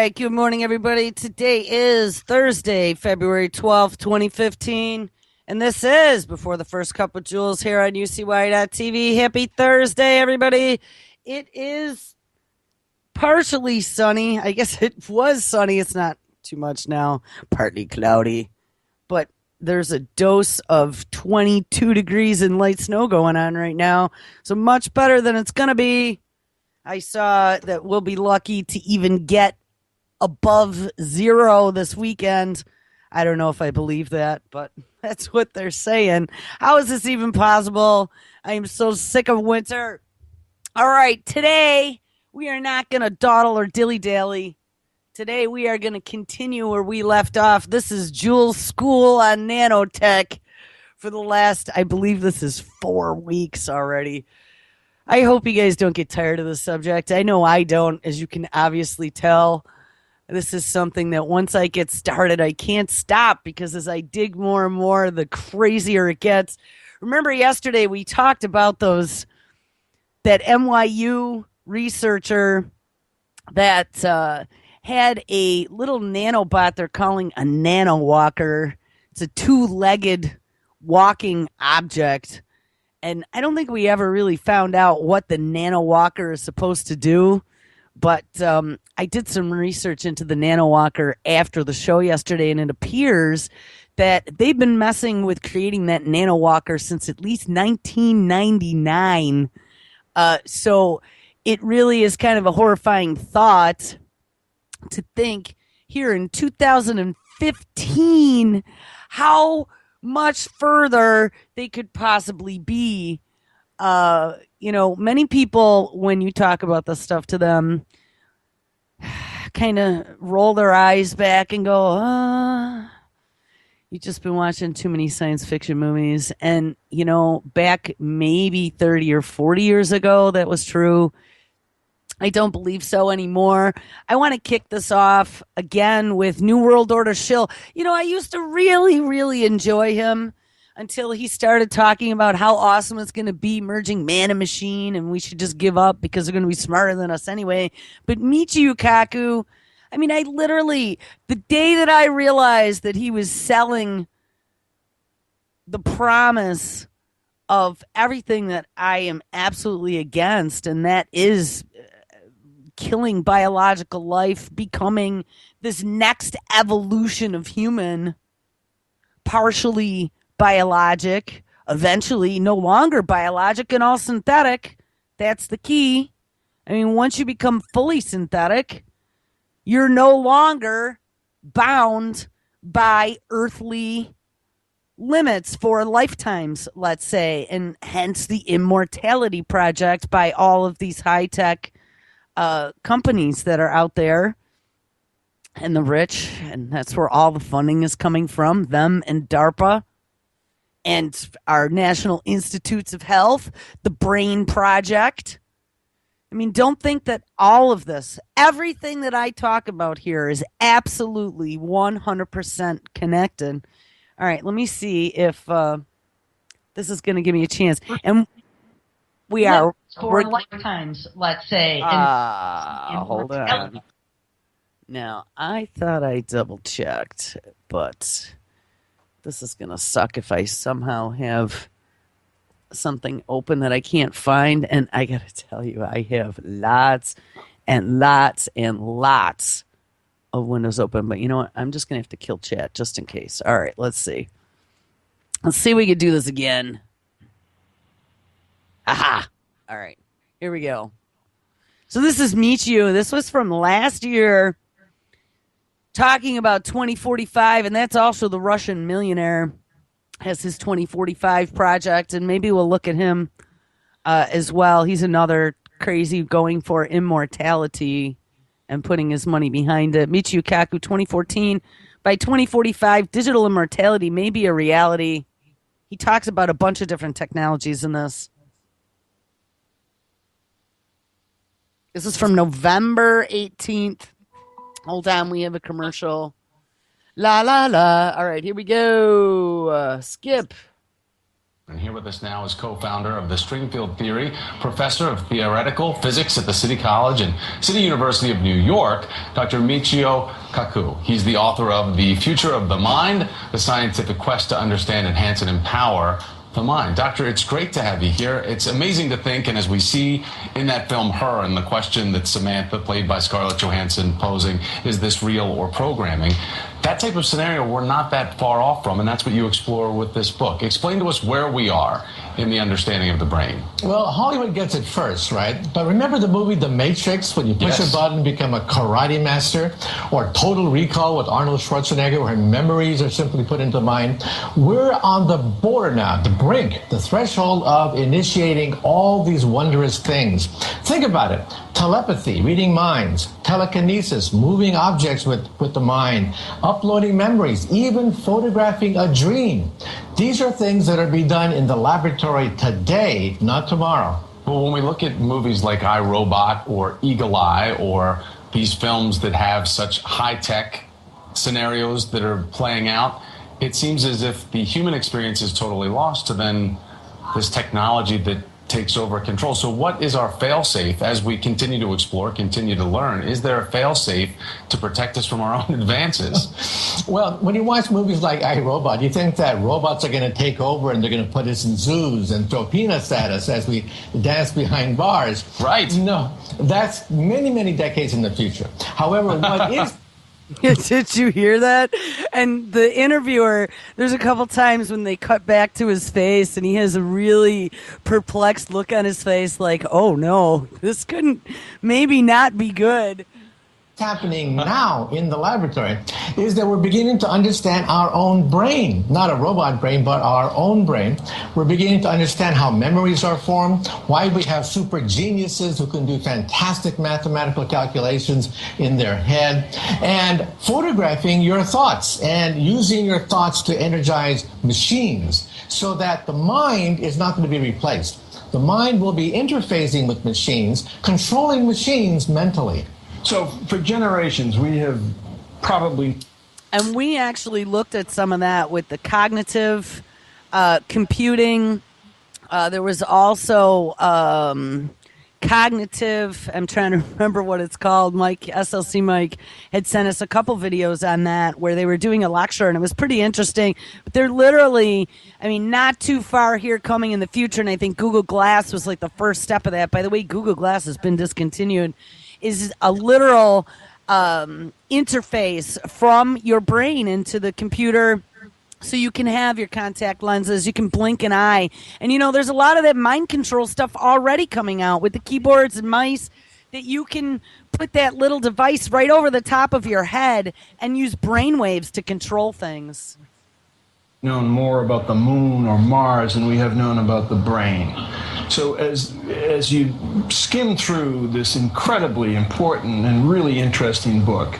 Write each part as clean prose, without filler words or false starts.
right. Good morning, everybody. Today is Thursday, February 12th, 2015. And this is Before the First Cup of Jules here on UCY.TV. Happy Thursday, everybody. It is partially sunny. I guess it was sunny. It's not too much now. Partly cloudy. But there's a dose of 22 degrees and light snow going on right now. So much better than it's going to be. I saw that we'll be lucky to even get above zero this weekend. I don't know if I believe that, but that's what they're saying. How is this even possible? I am so sick of winter. All right, today we are not going to dawdle or dilly-dally. Today we are going to continue where we left off. This is Jules' School on Nanotech for the last, I believe this is 4 weeks already. I hope you guys don't get tired of the subject. I know I don't, as you can obviously tell. This is something that once I get started, I can't stop because as I dig more and more, the crazier it gets. Remember yesterday we talked about that NYU researcher that had a little nanobot they're calling a nanowalker. It's a two-legged walking object. And I don't think we ever really found out what the nanowalker is supposed to do. But I did some research into the nanowalker after the show yesterday, and it appears that they've been messing with creating that nanowalker since at least 1999. So it really is kind of a horrifying thought to think here in 2015 how much further they could possibly be. Many people, when you talk about this stuff to them, kind of roll their eyes back and go, you've just been watching too many science fiction movies. And, back maybe 30 or 40 years ago, that was true. I don't believe so anymore. I want to kick this off again with New World Order Shill. I used to really, really enjoy him until he started talking about how awesome it's going to be merging man and machine and we should just give up because they're going to be smarter than us anyway. But Michio Kaku, I literally, the day that I realized that he was selling the promise of everything that I am absolutely against, and that is killing biological life, becoming this next evolution of human, partially biologic, eventually no longer biologic and all synthetic. That's the key. Once you become fully synthetic, you're no longer bound by earthly limits for lifetimes, let's say, and hence the Immortality project by all of these high-tech companies that are out there and the rich, and that's where all the funding is coming from, them and DARPA and our National Institutes of Health, the Brain Project. Don't think that all of this, everything that I talk about here is absolutely 100% connected. All right, let me see if this is going to give me a chance. And we are for lifetimes, let's say. Hold on. Now, I thought I double checked, but this is going to suck if I somehow have something open that I can't find. And I got to tell you, I have lots and lots and lots of windows open. But you know what? I'm just going to have to kill chat just in case. All right, let's see. Let's see if we can do this again. Aha! All right, here we go. So this is Michio. This was from last year, talking about 2045, and that's also the Russian millionaire has his 2045 project, and maybe we'll look at him as well. He's another crazy going for immortality and putting his money behind it. Michio Kaku, 2014. By 2045, digital immortality may be a reality. He talks about a bunch of different technologies in this. This is from November 18th. Hold on, we have a commercial. La, la, la. All right, here we go. Skip. And here with us now is co-founder of the Stringfield Theory, professor of theoretical physics at the City College and City University of New York, Dr. Michio Kaku. He's the author of The Future of the Mind, the scientific quest to understand, enhance, and empower the mind. Doctor, it's great to have you here. It's amazing to think, and as we see in that film Her, and the question that Samantha, played by Scarlett Johansson, posing, is this real or programming? That type of scenario we're not that far off from, and that's what you explore with this book. Explain to us where we are in the understanding of the brain. Well, Hollywood gets it first, right? But remember the movie The Matrix, when you push a button and become a karate master? Or Total Recall with Arnold Schwarzenegger, where memories are simply put into mind? We're on the border now, the brink, the threshold of initiating all these wondrous things. Think about it. Telepathy, reading minds, telekinesis, moving objects with the mind, uploading memories, even photographing a dream. These are things that are being done in the laboratory today, not tomorrow. Well, when we look at movies like I, Robot or Eagle Eye, or these films that have such high-tech scenarios that are playing out, it seems as if the human experience is totally lost to then this technology that takes over control. So what is our fail-safe as we continue to explore, continue to learn? Is there a fail-safe to protect us from our own advances? Well, when you watch movies like I, Robot, you think that robots are going to take over and they're going to put us in zoos and throw peanuts at us as we dance behind bars. Right. No, that's many, many decades in the future. However, what is... Did you hear that? And the interviewer, there's a couple times when they cut back to his face and he has a really perplexed look on his face like, oh no, this couldn't maybe not be good. Happening now in the laboratory is that we're beginning to understand our own brain, not a robot brain, but our own brain. We're beginning to understand how memories are formed, why we have super geniuses who can do fantastic mathematical calculations in their head, and photographing your thoughts and using your thoughts to energize machines so that the mind is not going to be replaced. The mind will be interfacing with machines, controlling machines mentally. So for generations, we have probably... And we actually looked at some of that with the cognitive computing. There was also cognitive, I'm trying to remember what it's called. SLC Mike had sent us a couple videos on that where they were doing a lecture, and it was pretty interesting. But they're literally, not too far here coming in the future, and I think Google Glass was like the first step of that. By the way, Google Glass has been discontinued. Is a literal interface from your brain into the computer, so you can have your contact lenses, you can blink an eye. And, there's a lot of that mind control stuff already coming out with the keyboards and mice that you can put that little device right over the top of your head and use brain waves to control things. Known more about the moon or Mars than we have known about the brain. So as you skim through this incredibly important and really interesting book,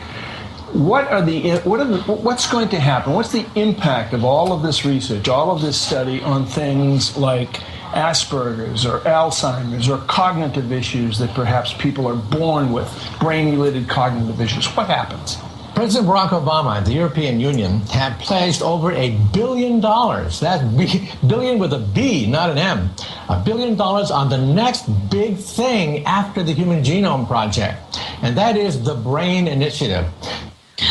what's going to happen? What's the impact of all of this research, all of this study on things like Asperger's or Alzheimer's or cognitive issues that perhaps people are born with, brain-related cognitive issues? What happens? President Barack Obama and the European Union have pledged over $1 billion, that's billion with a B, not an M, $1 billion on the next big thing after the Human Genome Project, and that is the Brain Initiative.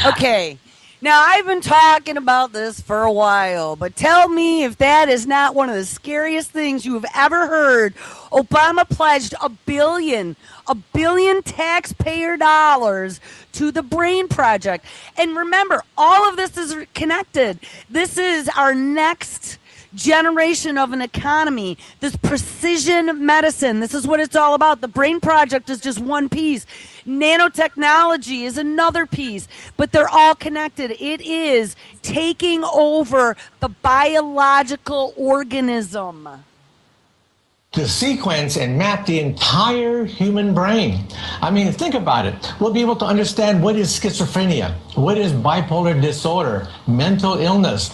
Okay, now I've been talking about this for a while, but tell me if that is not one of the scariest things you have ever heard. Obama pledged $1 billion taxpayer dollars to the Brain Project. And remember, all of this is connected. This is our next generation of an economy, this precision medicine. This is what it's all about. The Brain Project is just one piece. Nanotechnology is another piece, but they're all connected. It is taking over the biological organism to sequence and map the entire human brain. Think about it. We'll be able to understand what is schizophrenia, what is bipolar disorder, mental illness.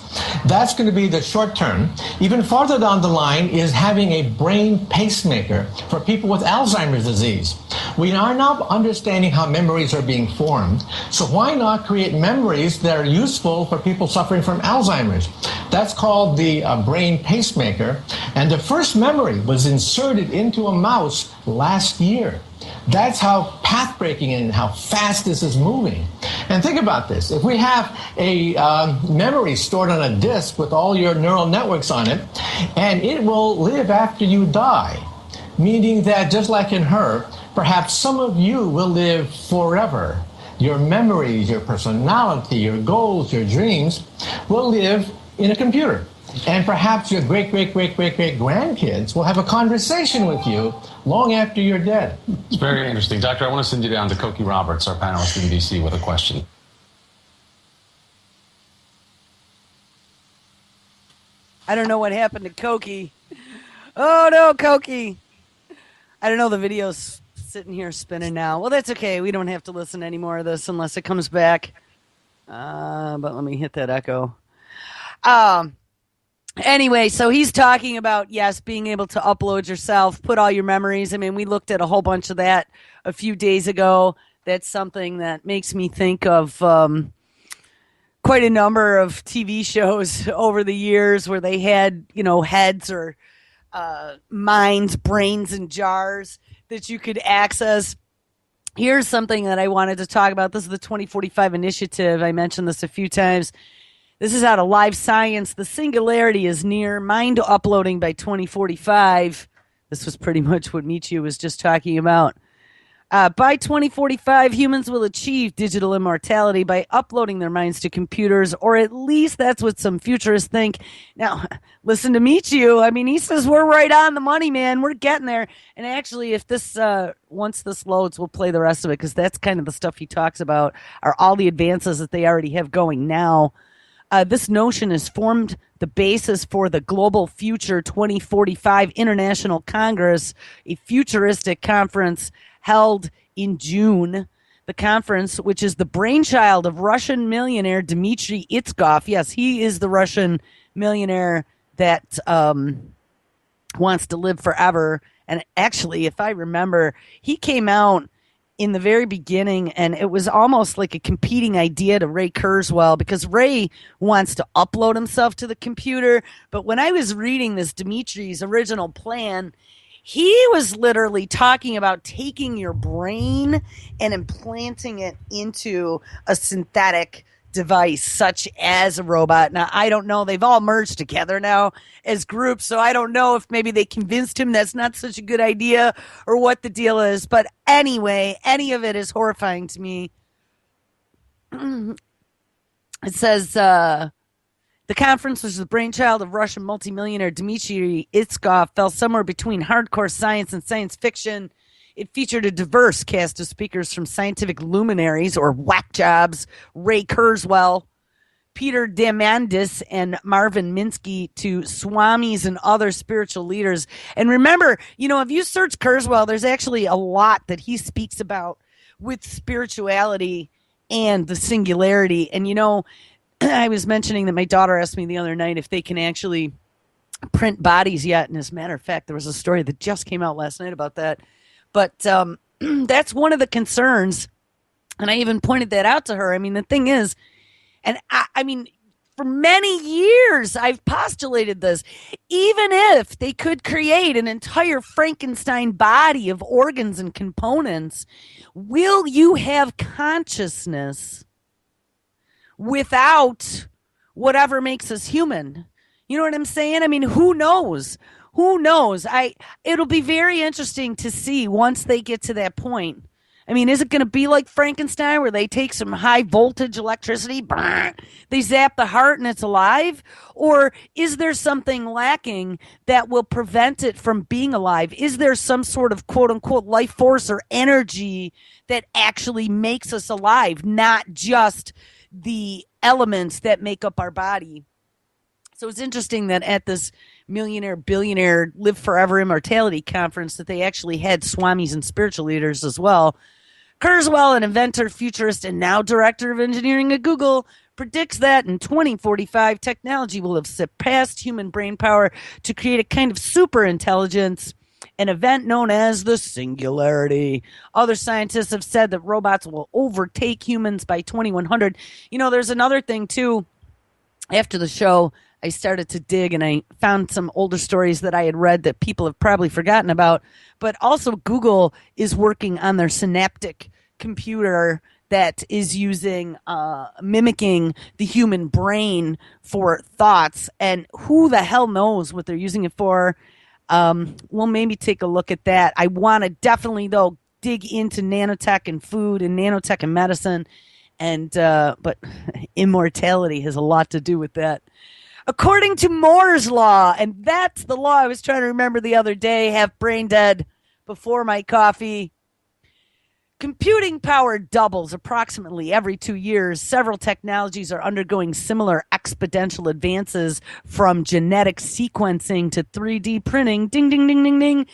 That's going to be the short term. Even farther down the line is having a brain pacemaker for people with Alzheimer's disease. We are now understanding how memories are being formed. So why not create memories that are useful for people suffering from Alzheimer's? That's called the brain pacemaker. And the first memory was inserted into a mouse last year. That's how path-breaking and how fast this is moving. And think about this. If we have a memory stored on a disk with all your neural networks on it, and it will live after you die, meaning that just like in her, perhaps some of you will live forever. Your memories, your personality, your goals, your dreams will live in a computer. And perhaps your great-great-great-great-great-grandkids will have a conversation with you long after you're dead. It's very interesting. Doctor, I want to send you down to Cokie Roberts, our panelist in D.C., with a question. I don't know what happened to Cokie. Oh, no, Cokie. I don't know. The video's sitting here spinning now. Well, that's okay. We don't have to listen to any more of this unless it comes back. But let me hit that echo. Anyway, so he's talking about, yes, being able to upload yourself, put all your memories. I mean, we looked at a whole bunch of that a few days ago. That's something that makes me think of quite a number of TV shows over the years where they had, heads or minds, brains in jars that you could access. Here's something that I wanted to talk about. This is the 2045 initiative. I mentioned this a few times. This is out of Live Science. The singularity is near. Mind uploading by 2045. This was pretty much what Michio was just talking about. By 2045, humans will achieve digital immortality by uploading their minds to computers, or at least that's what some futurists think. Now, listen to Michio. I mean, he says we're right on the money, man. We're getting there. And actually, if this once this loads, we'll play the rest of it, because that's kind of the stuff he talks about, are all the advances that they already have going now. This notion has formed the basis for the Global Future 2045 International Congress, a futuristic conference held in June. The conference, which is the brainchild of Russian millionaire Dmitry Itskov. Yes, he is the Russian millionaire that wants to live forever. And actually, if I remember, he came out in the very beginning, and it was almost like a competing idea to Ray Kurzweil, because Ray wants to upload himself to the computer. But when I was reading this Dimitri's original plan, he was literally talking about taking your brain and implanting it into a synthetic device, such as a robot. Now, I don't know. They've all merged together now as groups, so I don't know if maybe they convinced him that's not such a good idea or what the deal is. But anyway, any of it is horrifying to me. It says, the conference, which is the brainchild of Russian multimillionaire Dmitry Itskov, fell somewhere between hardcore science and science fiction. It featured a diverse cast of speakers from scientific luminaries or whack jobs, Ray Kurzweil, Peter Diamandis, and Marvin Minsky, to swamis and other spiritual leaders. And remember, if you search Kurzweil, there's actually a lot that he speaks about with spirituality and the singularity. And, I was mentioning that my daughter asked me the other night if they can actually print bodies yet. And as a matter of fact, there was a story that just came out last night about that. But that's one of the concerns, and I even pointed that out to her. I mean, the thing is, and I mean, for many years, I've postulated this. Even if they could create an entire Frankenstein body of organs and components, will you have consciousness without whatever makes us human? You know what I'm saying? I mean, who knows? Who knows? It'll be very interesting to see once they get to that point. I mean, is it going to be like Frankenstein where they take some high voltage electricity, they zap the heart and it's alive? Or is there something lacking that will prevent it from being alive? Is there some sort of quote unquote life force or energy that actually makes us alive, not just the elements that make up our body? So it's interesting that at this millionaire, billionaire, live forever immortality conference that they actually had swamis and spiritual leaders as well. Kurzweil, an inventor, futurist, and now director of engineering at Google, predicts that in 2045, technology will have surpassed human brain power to create a kind of super intelligence an event known as the singularity. Other scientists have said that robots will overtake humans by 2100. There's another thing too. After the show, I started to dig and I found some older stories that I had read that people have probably forgotten about. But also, Google is working on their synaptic computer that is mimicking the human brain for thoughts. And who the hell knows what they're using it for? We'll maybe take a look at that. I want to definitely, though, dig into nanotech and food and nanotech and medicine. But immortality has a lot to do with that. According to Moore's law, and that's the law I was trying to remember the other day, have brain dead before my coffee. Computing power doubles approximately every 2 years. Several technologies are undergoing similar exponential advances, from genetic sequencing to 3D printing. Ding, ding, ding, ding, ding.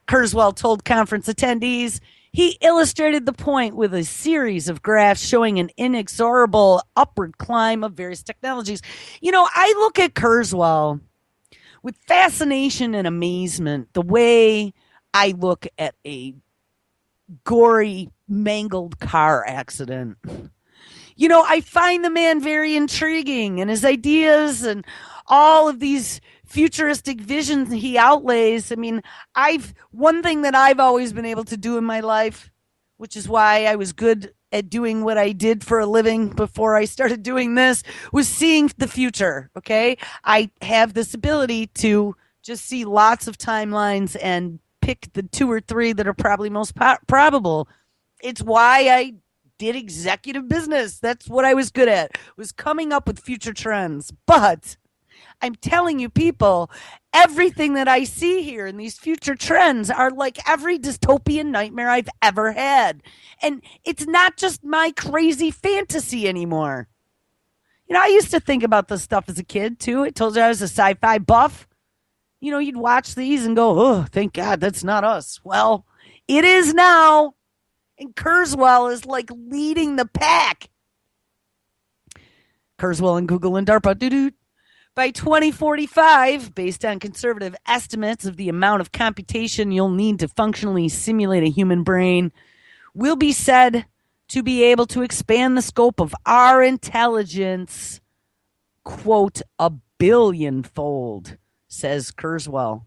Kurzweil told conference attendees he illustrated the point with a series of graphs showing an inexorable upward climb of various technologies. I look at Kurzweil with fascination and amazement, the way I look at a gory, mangled car accident. I find the man very intriguing, and his ideas and all of these futuristic visions he outlays. I mean, one thing that I've always been able to do in my life, which is why I was good at doing what I did for a living before I started doing this, was seeing the future. Okay. I have this ability to just see lots of timelines and pick the 2 or 3 that are probably most probable. It's why I did executive business. That's what I was good at, was coming up with future trends. But I'm telling you, people, everything that I see here in these future trends are like every dystopian nightmare I've ever had. And it's not just my crazy fantasy anymore. I used to think about this stuff as a kid, too. I told you I was a sci-fi buff. You'd watch these and go, oh, thank God that's not us. Well, it is now. And Kurzweil is like leading the pack. Kurzweil and Google and DARPA. Doo-doo. By 2045, based on conservative estimates of the amount of computation you'll need to functionally simulate a human brain, we'll be said to be able to expand the scope of our intelligence, quote, a billionfold, says Kurzweil.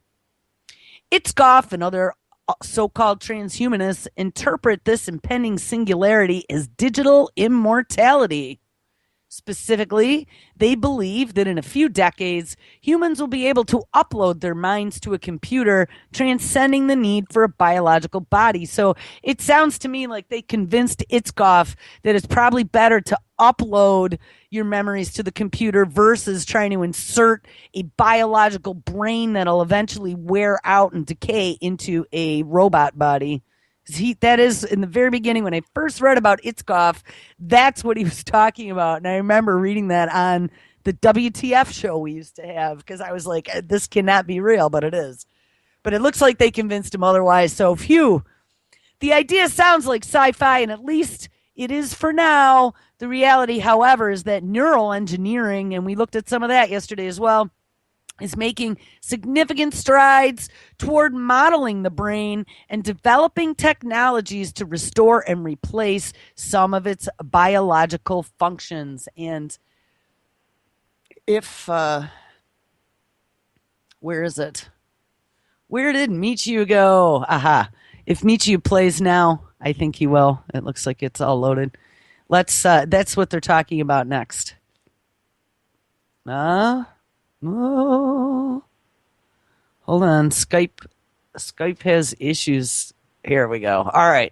Itzkoff and other so-called transhumanists interpret this impending singularity as digital immortality. Specifically, they believe that in a few decades, humans will be able to upload their minds to a computer, transcending the need for a biological body. So it sounds to me like they convinced Itzkoff that it's probably better to upload your memories to the computer versus trying to insert a biological brain that'll eventually wear out and decay into a robot body. That is, in the very beginning, when I first read about Itzkoff, that's what he was talking about. And I remember reading that on the WTF show we used to have, because I was like, this cannot be real, but it is. But it looks like they convinced him otherwise. So, phew. The idea sounds like sci-fi, and at least it is for now. The reality, however, is that neural engineering, and we looked at some of that yesterday as well, is making significant strides toward modeling the brain and developing technologies to restore and replace some of its biological functions. And if, where is it? Where did Michiu go? Aha. If Michiu plays now, I think he will. It looks like it's all loaded. That's what they're talking about next. Oh, hold on. Skype has issues. Here we go. All right.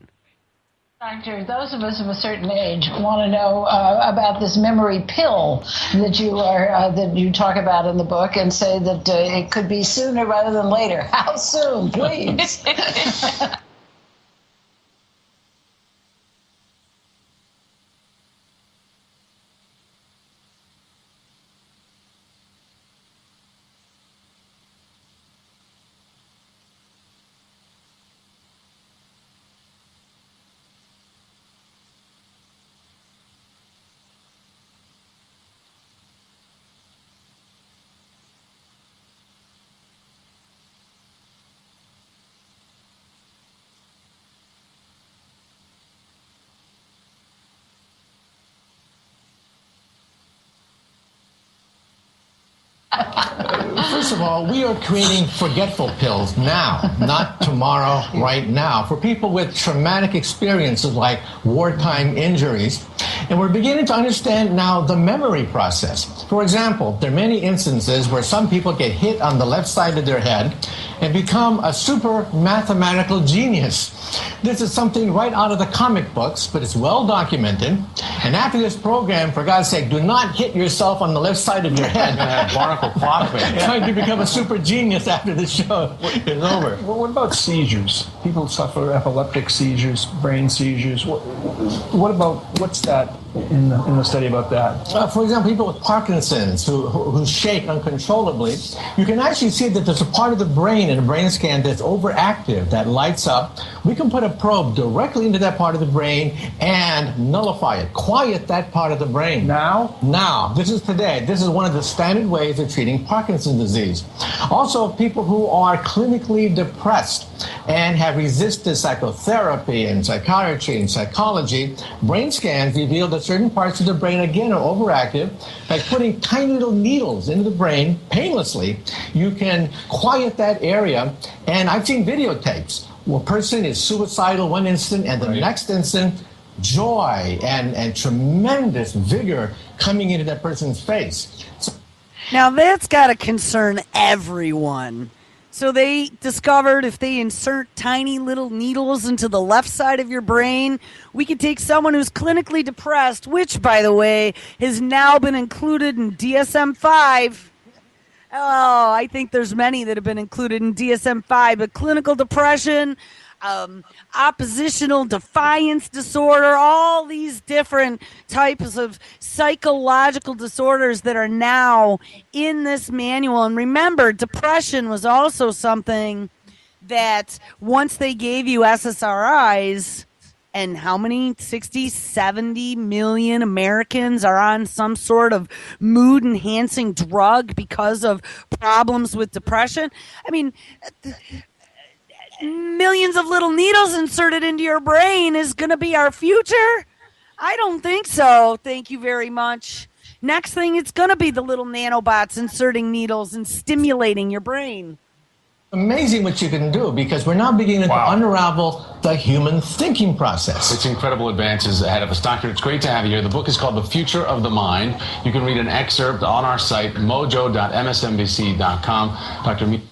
Doctor, those of us of a certain age want to know about this memory pill that you talk about in the book, and say that it could be sooner rather than later. How soon, please? First of all, we are creating forgetful pills now, not tomorrow, right now, for people with traumatic experiences like wartime injuries. And we're beginning to understand now the memory process. For example, there are many instances where some people get hit on the left side of their head and become a super mathematical genius. This is something right out of the comic books, but it's well documented. And after this program, for God's sake, do not hit yourself on the left side of your head. You're going to have barnacle clock face. Trying to become a super genius after the show is over. Well, what about seizures? People suffer epileptic seizures, brain seizures. What's that in the study about that? For example, people with Parkinson's who shake uncontrollably, you can actually see that there's a part of the brain in a brain scan that's overactive, that lights up. We can put a probe directly into that part of the brain and nullify it, quiet that part of the brain. Now, this is today. This is one of the standard ways of treating Parkinson's disease. Also, people who are clinically depressed and have resisted psychotherapy and psychiatry and psychology, brain scans reveal that certain parts of the brain, again, are overactive. By putting tiny little needles into the brain painlessly, you can quiet that area. And I've seen videotapes where a person is suicidal one instant and the next instant, joy and tremendous vigor coming into that person's face. Now that's got to concern everyone. So they discovered if they insert tiny little needles into the left side of your brain, we could take someone who's clinically depressed, which, by the way, has now been included in DSM-5. Oh, I think there's many that have been included in DSM-5, but clinical depression, oppositional defiance disorder, all these different types of psychological disorders that are now in this manual. And remember, depression was also something that once they gave you SSRIs, and how many 60, 70 million Americans are on some sort of mood enhancing drug because of problems with depression? I mean, millions of little needles inserted into your brain is going to be our future? I don't think so. Thank you very much. Next thing, it's going to be the little nanobots inserting needles and stimulating your brain. Amazing what you can do, because we're now beginning to unravel the human thinking process. It's incredible advances ahead of us. Doctor, it's great to have you here. The book is called The Future of the Mind. You can read an excerpt on our site, mojo.msnbc.com. Dr. I mean,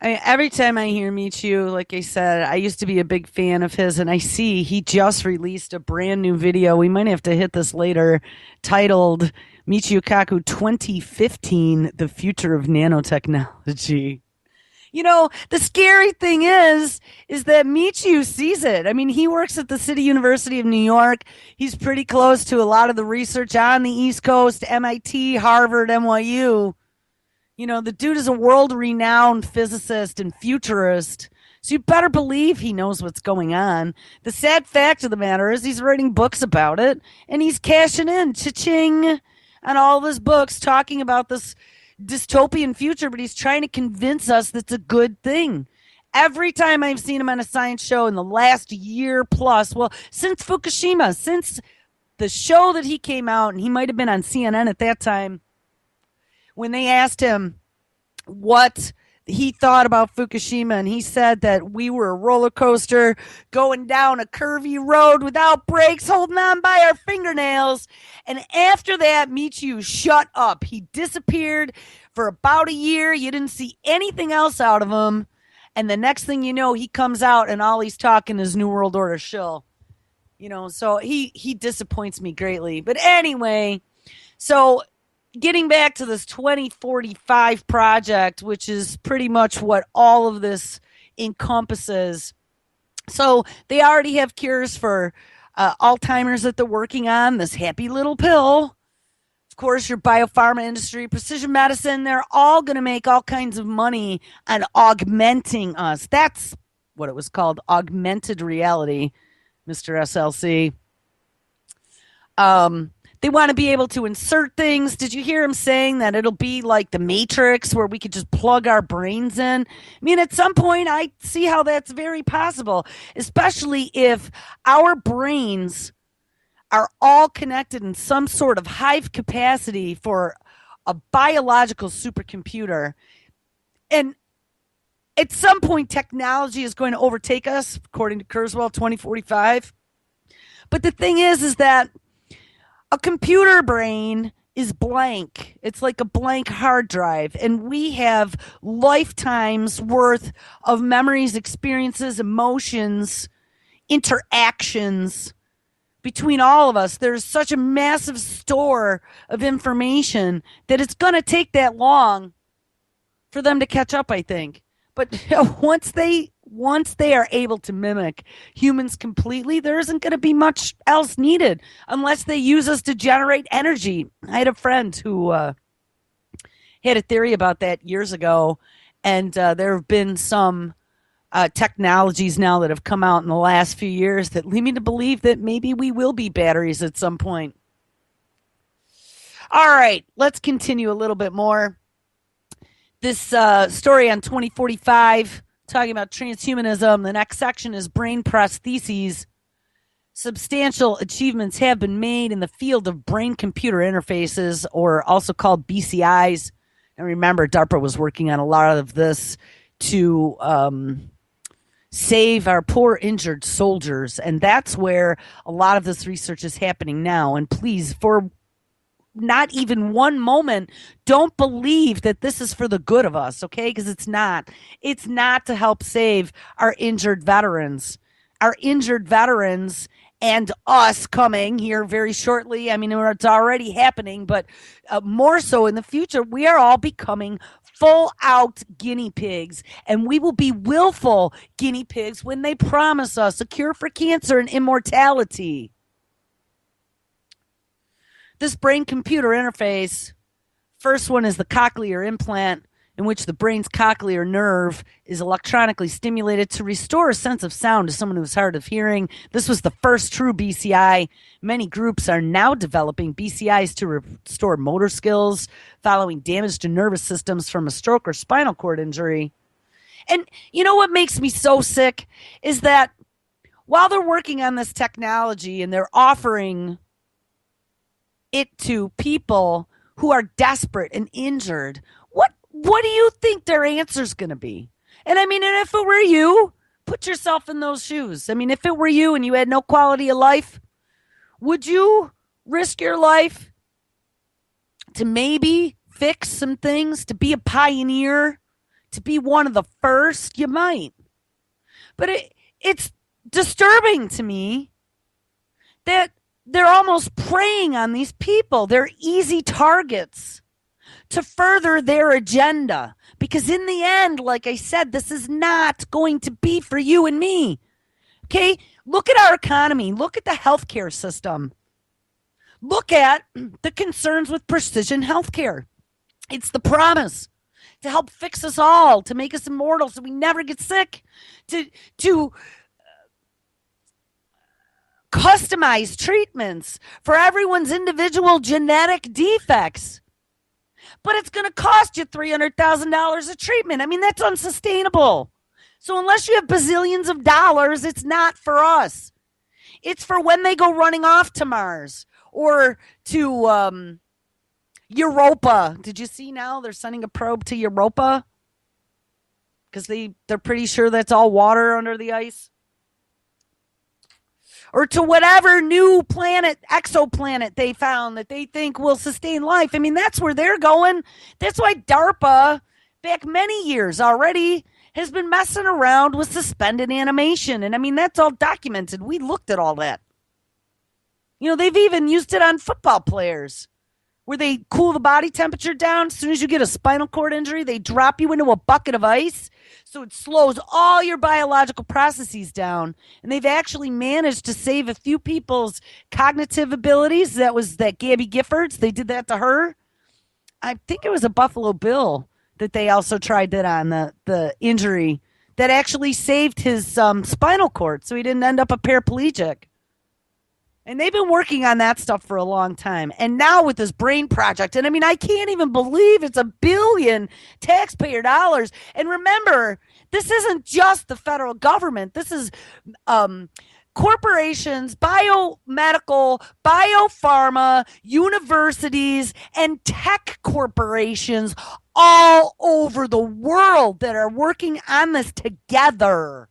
every time I hear Michio, like I said, I used to be a big fan of his, and I see he just released a brand new video. We might have to hit this later, titled Michio Kaku 2015, The Future of Nanotechnology. You know, the scary thing is that Michio sees it. I mean, he works at the City University of New York. He's pretty close to a lot of the research on the East Coast, MIT, Harvard, NYU. You know, the dude is a world-renowned physicist and futurist, so you better believe he knows what's going on. The sad fact of the matter is he's writing books about it, and he's cashing in, cha-ching, on all of his books talking about this dystopian future, but he's trying to convince us that's a good thing. Every time I've seen him on a science show in the last year plus, well, since Fukushima, since the show that he came out, and he might have been on CNN at that time, when they asked him what he thought about Fukushima, and he said that we were a roller coaster going down a curvy road without brakes, holding on by our fingernails. And after that, Michio shut up. He disappeared for about a year. You didn't see anything else out of him. And the next thing you know, he comes out and all he's talking is New World Order shill. You know, so he disappoints me greatly. But anyway, so getting back to this 2045 project, which is pretty much what all of this encompasses. So they already have cures for Alzheimer's that they're working on, this happy little pill. Of course, your biopharma industry, precision medicine, they're all going to make all kinds of money on augmenting us. That's what it was called, augmented reality, Mr. SLC. They want to be able to insert things. Did you hear him saying that it'll be like the Matrix where we could just plug our brains in? I mean, at some point, I see how that's very possible, especially if our brains are all connected in some sort of hive capacity for a biological supercomputer. And at some point, technology is going to overtake us, according to Kurzweil, 2045. But the thing is that a computer brain is blank. It's like a blank hard drive. And we have lifetimes worth of memories, experiences, emotions, interactions between all of us. There's such a massive store of information that it's going to take that long for them to catch up, I think. But once they are able to mimic humans completely, there isn't going to be much else needed unless they use us to generate energy. I had a friend who had a theory about that years ago, and there have been some technologies now that have come out in the last few years that lead me to believe that maybe we will be batteries at some point. All right, let's continue a little bit more. This story on 2045, talking about transhumanism. The next section is brain prostheses. Substantial achievements have been made in the field of brain-computer interfaces, or also called BCIs. And remember, DARPA was working on a lot of this to save our poor injured soldiers. And that's where a lot of this research is happening now. And please, for not even one moment, don't believe that this is for the good of us, okay? Because it's not. It's not to help save our injured veterans. Our injured veterans and us coming here very shortly. I mean, it's already happening, but more so in the future, we are all becoming full-out guinea pigs, and we will be willful guinea pigs when they promise us a cure for cancer and immortality. This brain-computer interface, first one is the cochlear implant, in which the brain's cochlear nerve is electronically stimulated to restore a sense of sound to someone who's hard of hearing. This was the first true BCI. Many groups are now developing BCIs to restore motor skills following damage to nervous systems from a stroke or spinal cord injury. And you know what makes me so sick is that while they're working on this technology and they're offering it to people who are desperate and injured, what do you think their answer is going to be? And I mean, and if it were you, put yourself in those shoes. I mean, if it were you and you had no quality of life, would you risk your life to maybe fix some things, to be a pioneer, to be one of the first? You might. But it's disturbing to me that they're almost preying on these people. They're easy targets to further their agenda. Because in the end, like I said, this is not going to be for you and me. Okay? Look at our economy. Look at the healthcare system. Look at the concerns with precision healthcare. It's the promise to help fix us all, to make us immortal so we never get sick, to customize treatments for everyone's individual genetic defects. But it's going to cost you $300,000 a treatment. I mean, that's unsustainable. So unless you have bazillions of dollars, it's not for us. It's for when they go running off to Mars or to Europa. Did you see now they're sending a probe to Europa? Because they're pretty sure that's all water under the ice. Or to whatever new planet, exoplanet they found that they think will sustain life. I mean, that's where they're going. That's why DARPA, back many years already, has been messing around with suspended animation. And I mean, that's all documented. We looked at all that. You know, they've even used it on football players, where they cool the body temperature down. As soon as you get a spinal cord injury, they drop you into a bucket of ice. So it slows all your biological processes down. And they've actually managed to save a few people's cognitive abilities. That was that Gabby Giffords. They did that to her. I think it was a Buffalo Bill that they also tried that on, the injury that actually saved his spinal cord. So he didn't end up a paraplegic. And they've been working on that stuff for a long time. And now with this brain project, and I mean, I can't even believe it's $1 billion taxpayer dollars. And remember, this isn't just the federal government. This is corporations, biomedical, biopharma, universities, and tech corporations all over the world that are working on this together.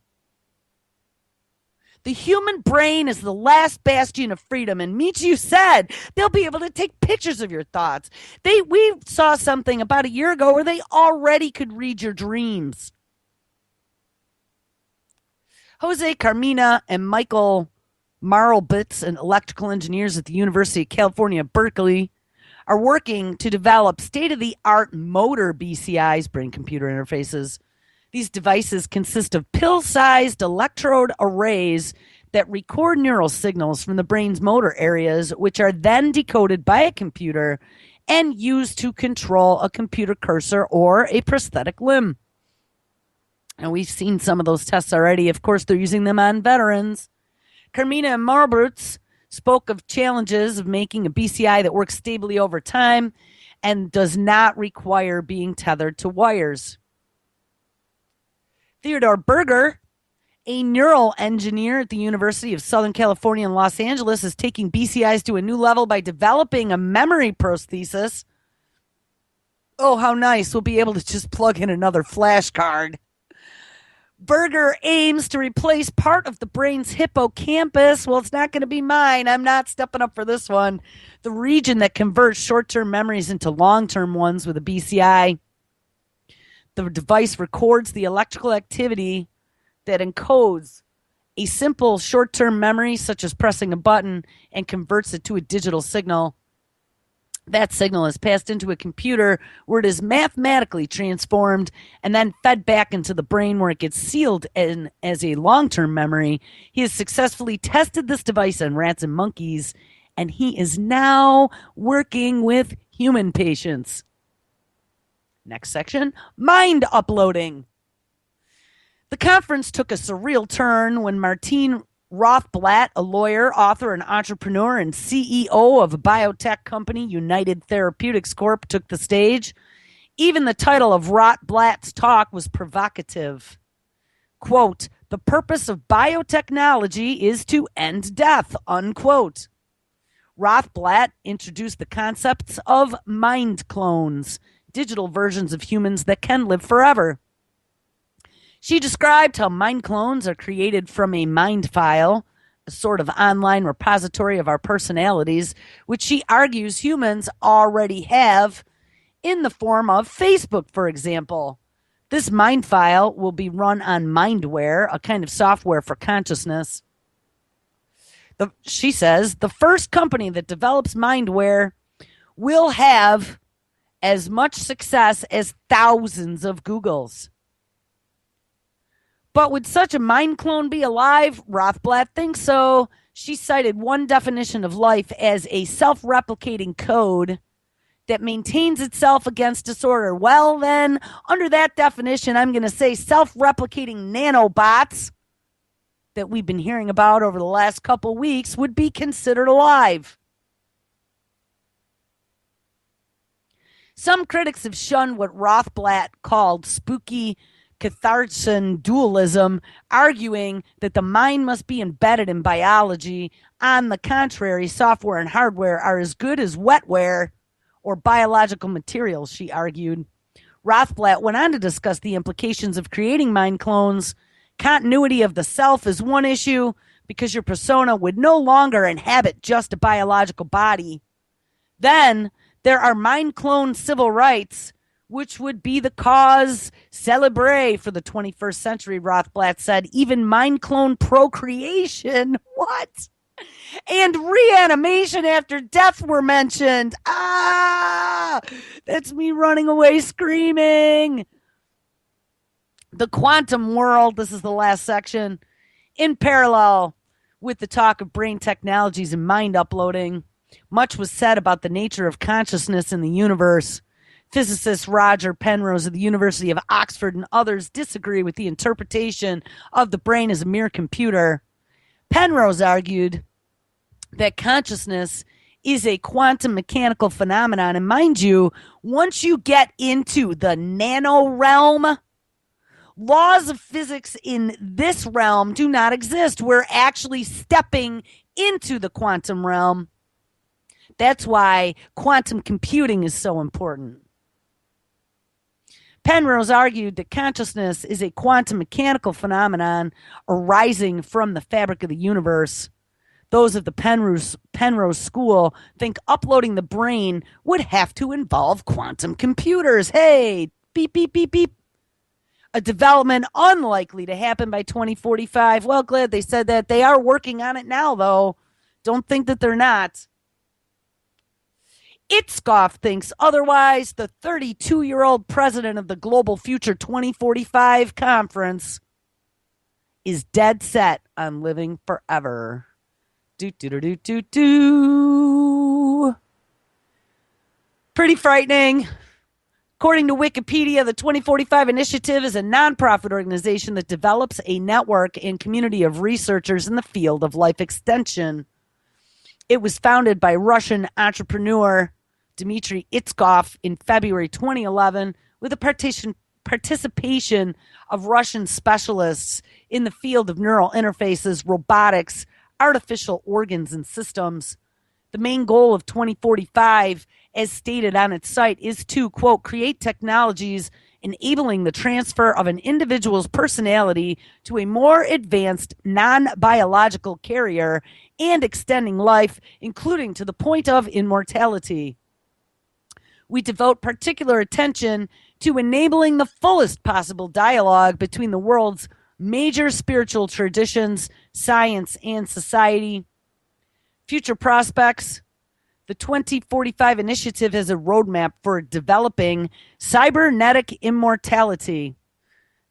The human brain is the last bastion of freedom, and Michio said they'll be able to take pictures of your thoughts. We saw something about a year ago where they already could read your dreams. Jose Carmina and Michael Marlbitz, and electrical engineers at the University of California, Berkeley, are working to develop state-of-the-art motor BCIs, brain-computer interfaces. These devices consist of pill-sized electrode arrays that record neural signals from the brain's motor areas, which are then decoded by a computer and used to control a computer cursor or a prosthetic limb. And we've seen some of those tests already. Of course, they're using them on veterans. Carmina and Marbrutz spoke of challenges of making a BCI that works stably over time and does not require being tethered to wires. Theodore Berger, a neural engineer at the University of Southern California in Los Angeles, is taking BCIs to a new level by developing a memory prosthesis. Oh, how nice. We'll be able to just plug in another flash card. Berger aims to replace part of the brain's hippocampus. Well, it's not going to be mine. I'm not stepping up for this one. The region that converts short-term memories into long-term ones with a BCI. The device records the electrical activity that encodes a simple short-term memory, such as pressing a button, and converts it to a digital signal. That signal is passed into a computer where it is mathematically transformed and then fed back into the brain where it gets sealed in as a long-term memory. He has successfully tested this device on rats and monkeys, and he is now working with human patients. Next section, mind uploading. The conference took a surreal turn when Martine Rothblatt, a lawyer, author, and entrepreneur, and CEO of a biotech company, United Therapeutics Corp., took the stage. Even the title of Rothblatt's talk was provocative. Quote, "The purpose of biotechnology is to end death," unquote. Rothblatt introduced the concepts of mind clones, digital versions of humans that can live forever. She described how mind clones are created from a mind file, a sort of online repository of our personalities, which she argues humans already have in the form of Facebook, for example. This mind file will be run on mindware, a kind of software for consciousness. She says the first company that develops mindware will have as much success as thousands of Googles. But would such a mind clone be alive? Rothblatt thinks so. She cited one definition of life as a self-replicating code that maintains itself against disorder. Well, then, under that definition, I'm going to say self-replicating nanobots that we've been hearing about over the last couple weeks would be considered alive. Some critics have shunned what Rothblatt called spooky Catharsian dualism, arguing that the mind must be embedded in biology. On the contrary, software and hardware are as good as wetware or biological materials, she argued. Rothblatt went on to discuss the implications of creating mind clones. Continuity of the self is one issue because your persona would no longer inhabit just a biological body. Then there are mind clone civil rights, which would be the cause célèbre for the 21st century, Rothblatt said. Even mind clone procreation, what? And reanimation after death were mentioned. Ah, that's me running away screaming. The quantum world, this is the last section, in parallel with the talk of brain technologies and mind uploading, much was said about the nature of consciousness in the universe. Physicist Roger Penrose of the University of Oxford and others disagree with the interpretation of the brain as a mere computer. Penrose argued that consciousness is a quantum mechanical phenomenon. And mind you, once you get into the nano realm, Laws of physics in this realm do not exist. We're actually stepping into the quantum realm. That's why quantum computing is so important. Penrose argued that consciousness is a quantum mechanical phenomenon arising from the fabric of the universe. Those of the Penrose school think uploading the brain would have to involve quantum computers. Hey, beep, beep, beep, beep. A development unlikely to happen by 2045. Well, glad they said that. They are working on it now, though. Don't think that they're not. Itzkoff thinks otherwise. The 32-year-old president of the Global Future 2045 conference is dead set on living forever. Do. Pretty frightening. According to Wikipedia, the 2045 Initiative is a nonprofit organization that develops a network and community of researchers in the field of life extension. It was founded by Russian entrepreneur Dmitry Itzkoff in February 2011 with the participation of Russian specialists in the field of neural interfaces, robotics, artificial organs, and systems. The main goal of 2045, as stated on its site, is to, quote, create technologies enabling the transfer of an individual's personality to a more advanced non-biological carrier and extending life, including to the point of immortality. We devote particular attention to enabling the fullest possible dialogue between the world's major spiritual traditions, science, and society. Future prospects. The 2045 Initiative has a roadmap for developing cybernetic immortality.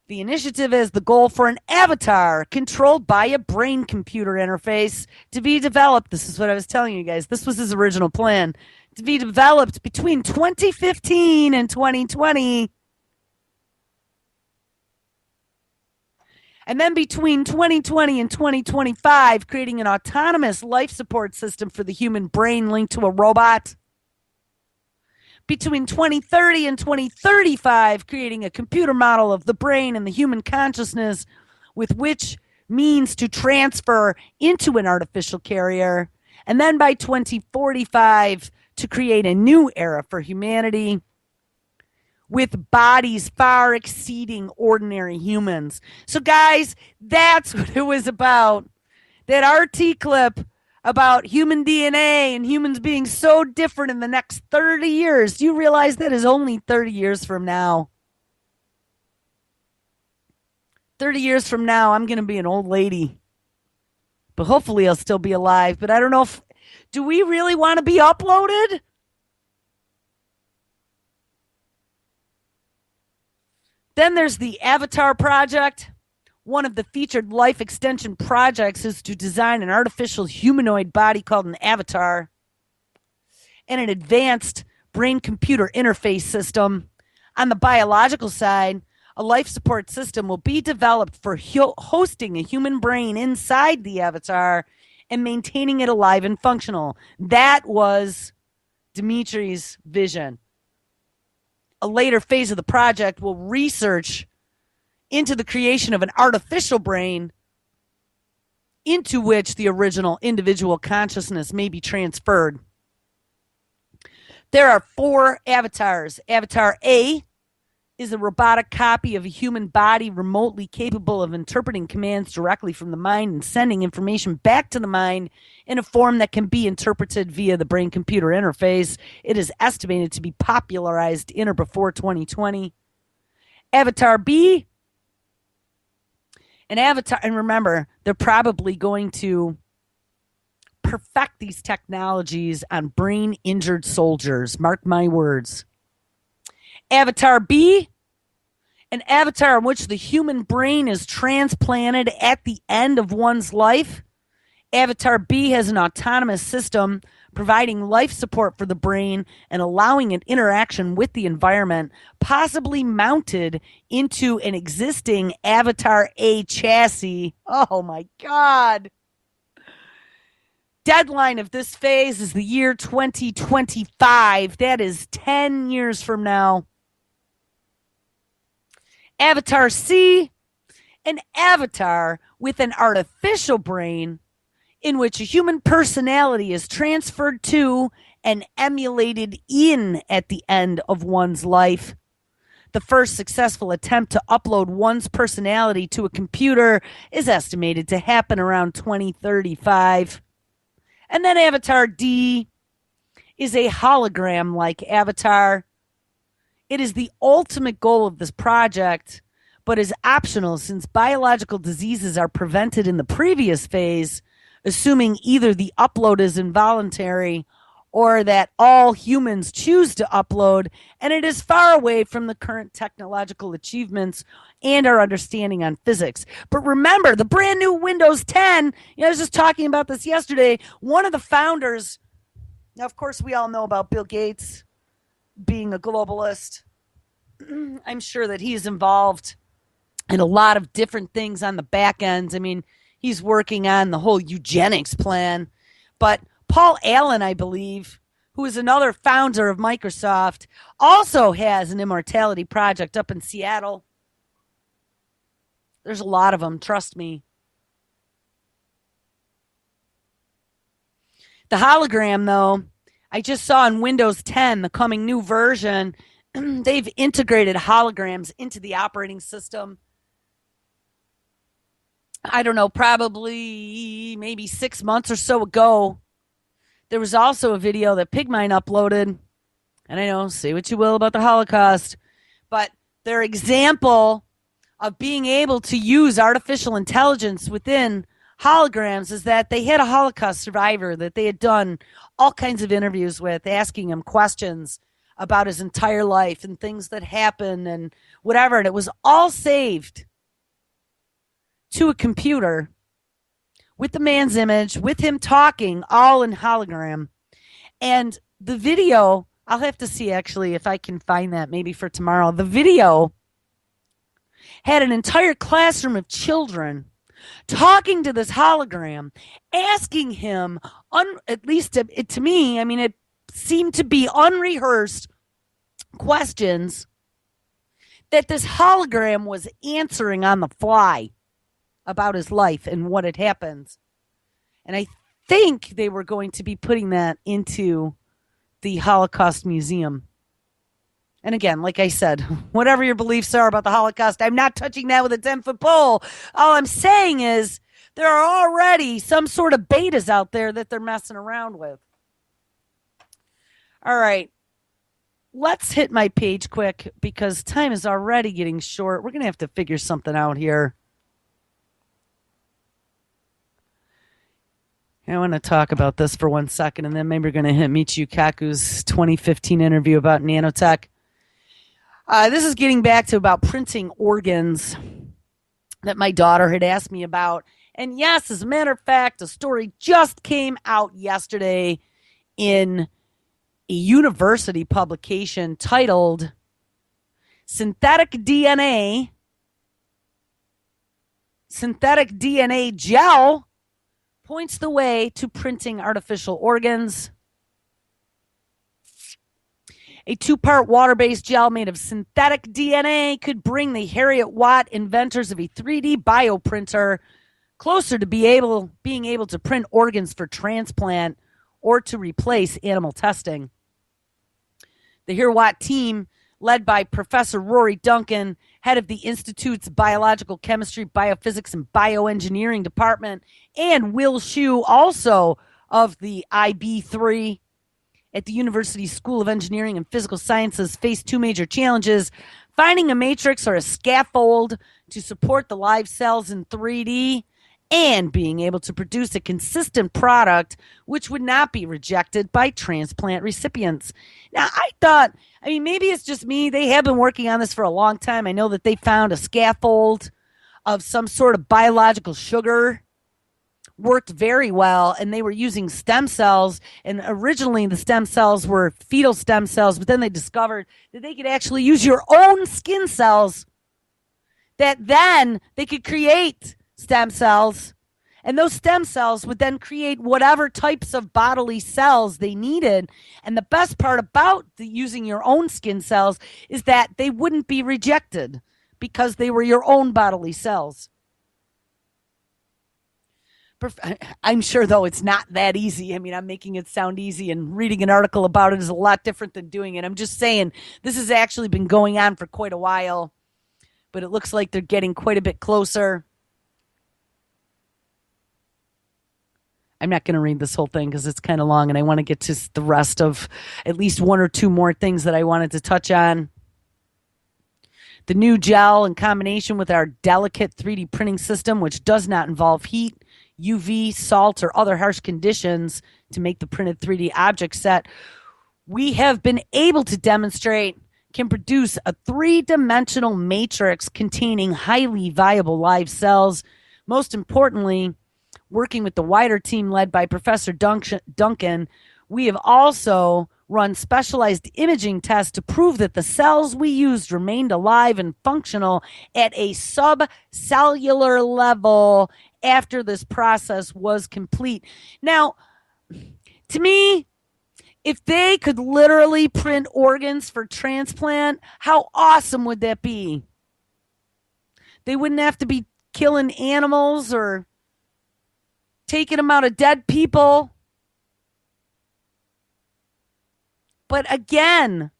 The initiative has the goal for an avatar controlled by a brain-computer interface to be developed. This is what I was telling you guys. This was his original plan. To be developed between 2015 and 2020. And then between 2020 and 2025, creating an autonomous life support system for the human brain linked to a robot. Between 2030 and 2035, creating a computer model of the brain and the human consciousness with which means to transfer into an artificial carrier. And then by 2045, to create a new era for humanity with bodies far exceeding ordinary humans. So, guys, that's what it was about. That RT clip about human DNA and humans being so different in the next 30 years. Do you realize that is only 30 years from now? 30 years from now, I'm going to be an old lady. But hopefully I'll still be alive. But I don't know if... Do we really want to be uploaded? Then there's the Avatar Project. One of the featured life extension projects is to design an artificial humanoid body called an avatar and an advanced brain-computer interface system. On the biological side, a life support system will be developed for hosting a human brain inside the avatar and maintaining it alive and functional. That was Dimitri's vision. A later phase of the project will research into the creation of an artificial brain into which the original individual consciousness may be transferred. There are 4 avatars. Avatar A is a robotic copy of a human body remotely capable of interpreting commands directly from the mind and sending information back to the mind in a form that can be interpreted via the brain-computer interface. It is estimated to be popularized in or before 2020. Avatar B, an avatar, and remember, they're probably going to perfect these technologies on brain-injured soldiers. Mark my words. Avatar B, an avatar in which the human brain is transplanted at the end of one's life. Avatar B has an autonomous system providing life support for the brain and allowing it interaction with the environment, possibly mounted into an existing Avatar A chassis. Oh my God. Deadline of this phase is the year 2025. That is 10 years from now. Avatar C, an avatar with an artificial brain in which a human personality is transferred to and emulated in at the end of one's life. The first successful attempt to upload one's personality to a computer is estimated to happen around 2035. And then Avatar D is a hologram-like avatar. It is the ultimate goal of this project, but is optional since biological diseases are prevented in the previous phase, assuming either the upload is involuntary or that all humans choose to upload, and it is far away from the current technological achievements and our understanding on physics. But remember, the brand new Windows 10, I was just talking about this yesterday, one of the founders, now of course we all know about Bill Gates being a globalist. I'm sure that he's involved in a lot of different things on the back ends. I mean, he's working on the whole eugenics plan, but Paul Allen, I believe, who is another founder of Microsoft, also has an Immortality project up in Seattle. There's a lot of them, trust me. The hologram, though, I just saw in Windows 10, the coming new version, they've integrated holograms into the operating system. I don't know, probably maybe 6 months or so ago. There was also a video that Pigmine uploaded, and I know, say what you will about the Holocaust, but their example of being able to use artificial intelligence within holograms is that they had a Holocaust survivor that they had done all kinds of interviews with, asking him questions about his entire life and things that happened and whatever, and it was all saved to a computer with the man's image, with him talking, all in hologram. And the video, I'll have to see actually if I can find that maybe for tomorrow. The video had an entire classroom of children talking to this hologram, asking him, at least to me, I mean, it seemed to be unrehearsed questions that this hologram was answering on the fly about his life and what had happened. And I think they were going to be putting that into the Holocaust Museum. And again, like I said, whatever your beliefs are about the Holocaust, I'm not touching that with a 10-foot pole. All I'm saying is there are already some sort of betas out there that they're messing around with. All right. Let's hit my page quick because time is already getting short. We're going to have to figure something out here. I want to talk about this for 1 second, and then maybe we're going to hit Michio Kaku's 2015 interview about nanotech. This is getting back to about printing organs that my daughter had asked me about. And yes, as a matter of fact, a story just came out yesterday in a university publication titled Synthetic DNA Gel Points the Way to Printing Artificial Organs. A 2-part water-based gel made of synthetic DNA could bring the Harriet Watt inventors of a 3D bioprinter closer to being able to print organs for transplant or to replace animal testing. The Harriet Watt team, led by Professor Rory Duncan, head of the Institute's Biological Chemistry, Biophysics, and Bioengineering Department, and Will Hsu, also of the IB3 at the University School of Engineering and Physical Sciences, faced 2 major challenges: finding a matrix or a scaffold to support the live cells in 3D, and being able to produce a consistent product which would not be rejected by transplant recipients. Now, I thought, maybe it's just me. They have been working on this for a long time. I know that they found a scaffold of some sort of biological sugar, worked very well, and they were using stem cells. And originally the stem cells were fetal stem cells, but then they discovered that they could actually use your own skin cells, that then they could create stem cells, and those stem cells would then create whatever types of bodily cells they needed. And the best part about using your own skin cells is that they wouldn't be rejected because they were your own bodily cells. I'm sure, though, it's not that easy. I mean, I'm making it sound easy, and reading an article about it is a lot different than doing it. I'm just saying this has actually been going on for quite a while, but it looks like they're getting quite a bit closer. I'm not going to read this whole thing because it's kind of long, and I want to get to the rest of at least one or two more things that I wanted to touch on. The new gel, in combination with our delicate 3D printing system, which does not involve heat, UV, salt, or other harsh conditions to make the printed 3D object set, we have been able to demonstrate can produce a three-dimensional matrix containing highly viable live cells. Most importantly, working with the wider team led by Professor Duncan, we have also run specialized imaging tests to prove that the cells we used remained alive and functional at a subcellular level after this process was complete. Now, to me, if they could literally print organs for transplant, how awesome would that be? They wouldn't have to be killing animals or taking them out of dead people. But again,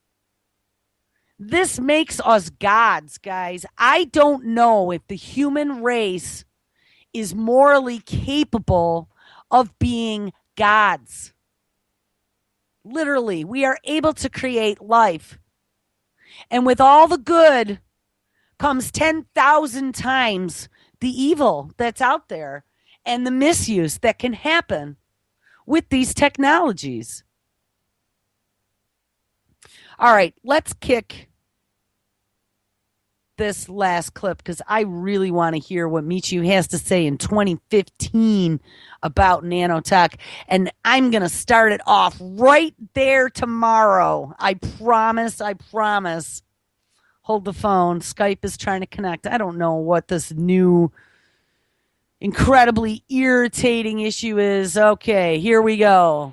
this makes us gods, guys. I don't know if the human race is morally capable of being gods. Literally, we are able to create life. And with all the good comes 10,000 times the evil that's out there and the misuse that can happen with these technologies. All right, let's kick this last clip because I really want to hear what Michio has to say in 2015 about nanotech. And I'm going to start it off right there tomorrow. I promise. Hold the phone. Skype is trying to connect. I don't know what this new incredibly irritating issue is. Okay, here we go.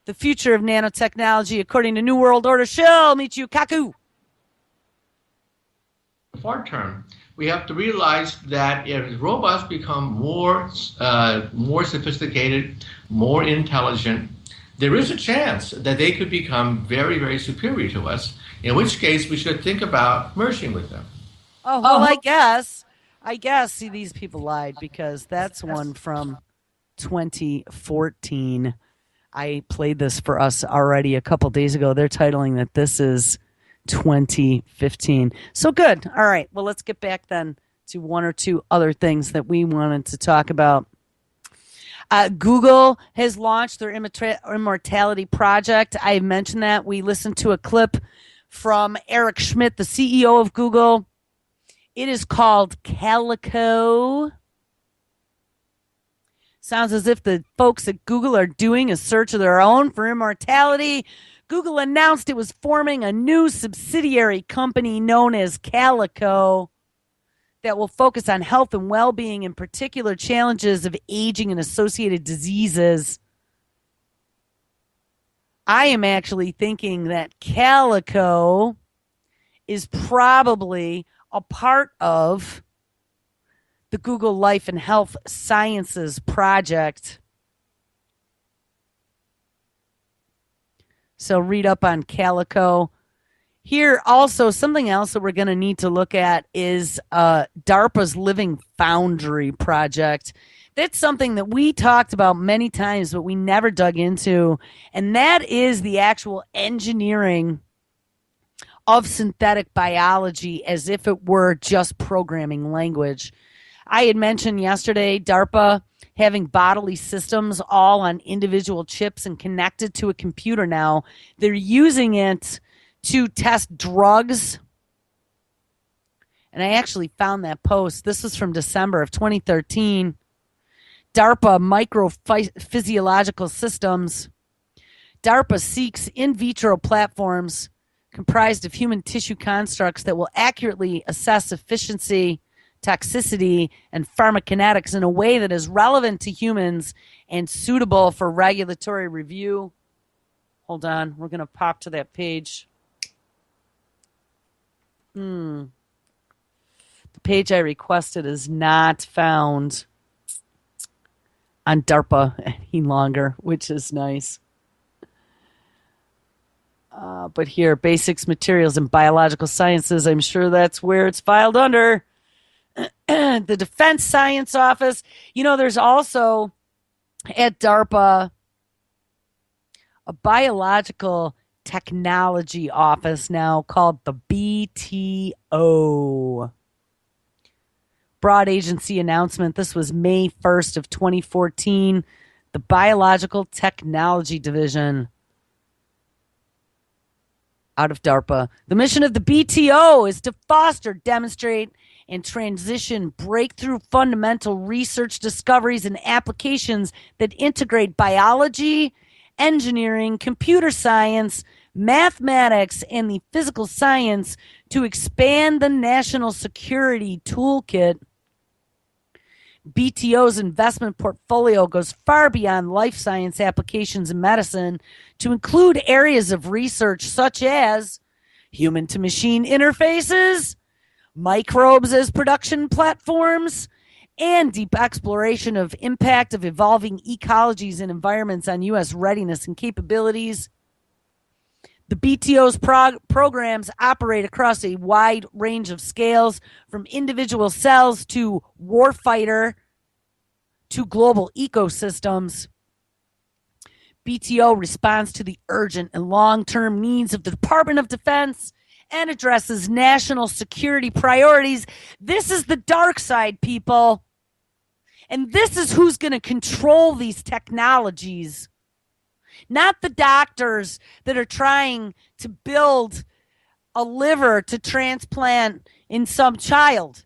The future of nanotechnology according to New World Order. Shill, Michio Kaku. Short term, we have to realize that if robots become more sophisticated, more intelligent, there is a chance that they could become very, very superior to us, in which case we should think about merging with them. Oh, well, I guess. See, these people lied because that's one from 2014. I played this for us already a couple days ago. They're titling that this is 2015. So good. All right. Well, let's get back then to one or two other things that we wanted to talk about. Google has launched their Immortality project. I mentioned that. We listened to a clip from Eric Schmidt, the CEO of Google. It is called Calico. Sounds as if the folks at Google are doing a search of their own for immortality. Google announced it was forming a new subsidiary company known as Calico that will focus on health and well-being, in particular challenges of aging and associated diseases. I am actually thinking that Calico is probably a part of the Google Life and Health Sciences project. So read up on Calico. Here also, something else that we're going to need to look at is DARPA's Living Foundry project. That's something that we talked about many times, but we never dug into, and that is the actual engineering of synthetic biology as if it were just programming language. I had mentioned yesterday DARPA having bodily systems all on individual chips and connected to a computer now. They're using it to test drugs. And I actually found that post. This was from December of 2013. DARPA Microphysiological Systems. DARPA seeks in vitro platforms comprised of human tissue constructs that will accurately assess efficiency, toxicity, and pharmacokinetics in a way that is relevant to humans and suitable for regulatory review. Hold on, we're going to pop to that page. The page I requested is not found on DARPA any longer, which is nice. But here, basics, materials, and biological sciences, I'm sure that's where it's filed under. The Defense Science Office. There's also at DARPA a biological technology office now called the BTO. Broad agency announcement. This was May 1st of 2014. The Biological Technology Division out of DARPA. The mission of the BTO is to foster, demonstrate, and transition breakthrough fundamental research discoveries and applications that integrate biology, engineering, computer science, mathematics, and the physical science to expand the national security toolkit. BTO's investment portfolio goes far beyond life science applications in medicine to include areas of research such as human-to-machine interfaces, microbes as production platforms, and deep exploration of impact of evolving ecologies and environments on U.S. readiness and capabilities. The BTO's programs operate across a wide range of scales, from individual cells to warfighter to global ecosystems. BTO responds to the urgent and long-term needs of the Department of Defense and addresses national security priorities. This is the dark side, people. And this is who's going to control these technologies. Not the doctors that are trying to build a liver to transplant in some child.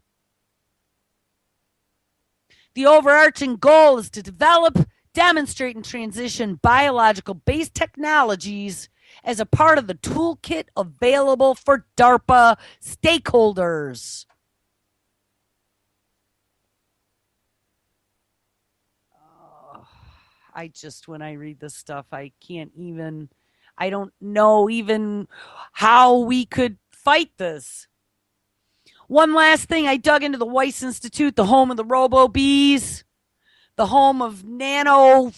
The overarching goal is to develop, demonstrate, and transition biological-based technologies as a part of the toolkit available for DARPA stakeholders. When I read this stuff, I don't know even how we could fight this. One last thing, I dug into the Weiss Institute, the home of the robo-bees, the home of nano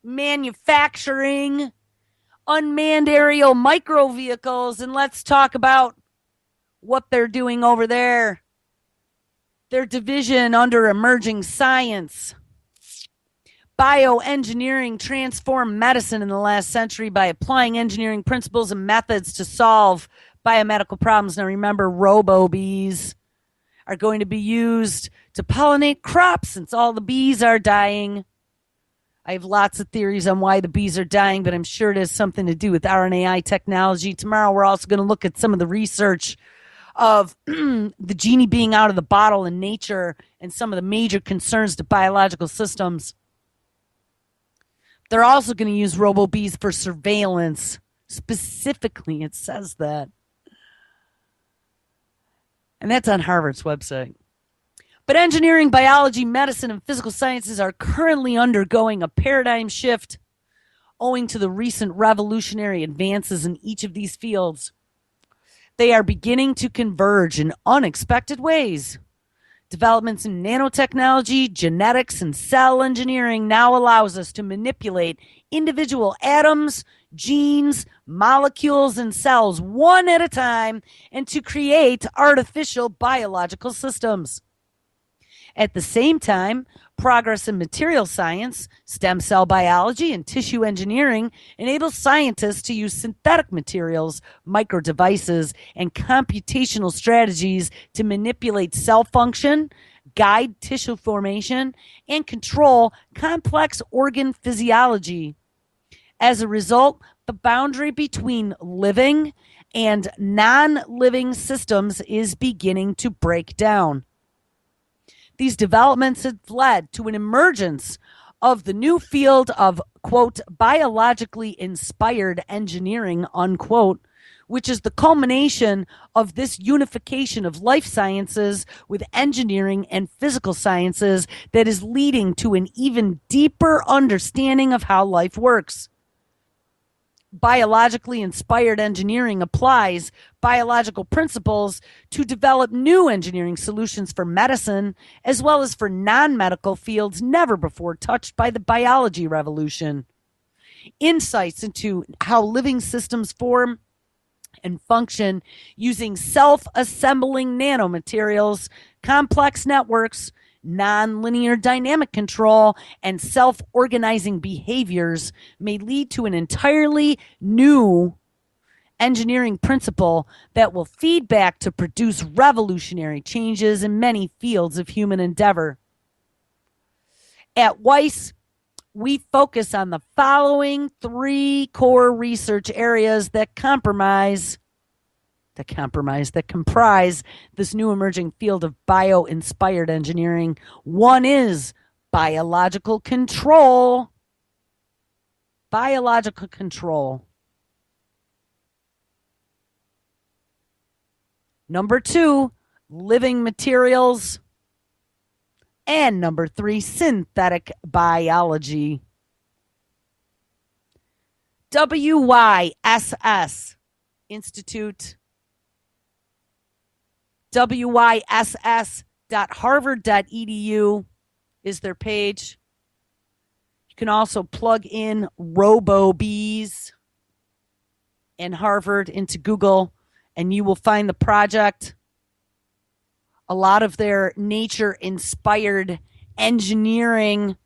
manufacturing, unmanned aerial micro vehicles, and let's talk about what they're doing over there. Their division under emerging science. Bioengineering transformed medicine in the last century by applying engineering principles and methods to solve biomedical problems. Now remember, robo-bees are going to be used to pollinate crops since all the bees are dying. I have lots of theories on why the bees are dying, but I'm sure it has something to do with RNAi technology. Tomorrow we're also going to look at some of the research of the genie being out of the bottle in nature and some of the major concerns to biological systems. They're also going to use robo-bees for surveillance. Specifically, it says that. And that's on Harvard's website. But engineering, biology, medicine, and physical sciences are currently undergoing a paradigm shift owing to the recent revolutionary advances in each of these fields. They are beginning to converge in unexpected ways. Developments in nanotechnology, genetics, and cell engineering now allows us to manipulate individual atoms, genes, molecules, and cells one at a time and to create artificial biological systems. At the same time, progress in material science, stem cell biology, and tissue engineering enables scientists to use synthetic materials, micro devices, and computational strategies to manipulate cell function, guide tissue formation, and control complex organ physiology. As a result, the boundary between living and non-living systems is beginning to break down. These developments have led to an emergence of the new field of, quote, biologically inspired engineering, unquote, which is the culmination of this unification of life sciences with engineering and physical sciences that is leading to an even deeper understanding of how life works. biologically inspired engineering applies biological principles to develop new engineering solutions for medicine, as well as for non-medical fields never before touched by the biology revolution. Insights into how living systems form and function using self-assembling nanomaterials, complex networks, nonlinear dynamic control, and self-organizing behaviors may lead to an entirely new engineering principle that will feed back to produce revolutionary changes in many fields of human endeavor. At Weiss, we focus on the following 3 core research areas that comprise this new emerging field of bio-inspired engineering. One is biological control. Biological control. Number 2, living materials. And number 3, synthetic biology. WYSS Institute. wyss.harvard.edu is their page. You can also plug in RoboBees and Harvard into Google, and you will find the project. A lot of their nature-inspired engineering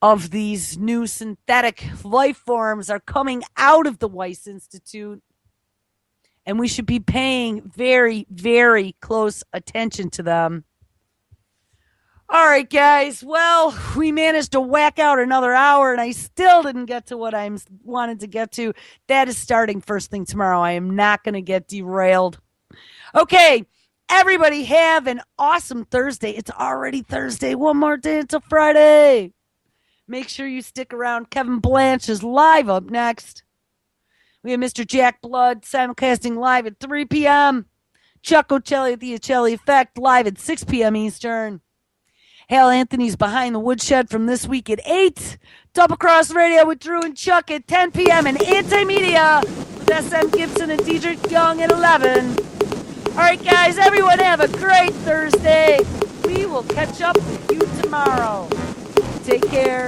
of these new synthetic life forms are coming out of the Weiss Institute. And we should be paying very, very close attention to them. All right, guys. Well, we managed to whack out another hour, and I still didn't get to what I wanted to get to. That is starting first thing tomorrow. I am not going to get derailed. Okay, everybody have an awesome Thursday. It's already Thursday. One more day until Friday. Make sure you stick around. Kevin Blanche is live up next. We have Mr. Jack Blood simulcasting live at 3 p.m. Chuck Ocelli at the Ocelli Effect live at 6 p.m. Eastern. Hal Anthony's Behind the Woodshed from this week at 8. Double Cross Radio with Drew and Chuck at 10 p.m. and Anti-Media with S.M. Gibson and Diedrich Young at 11. All right, guys, everyone have a great Thursday. We will catch up with you tomorrow. Take care.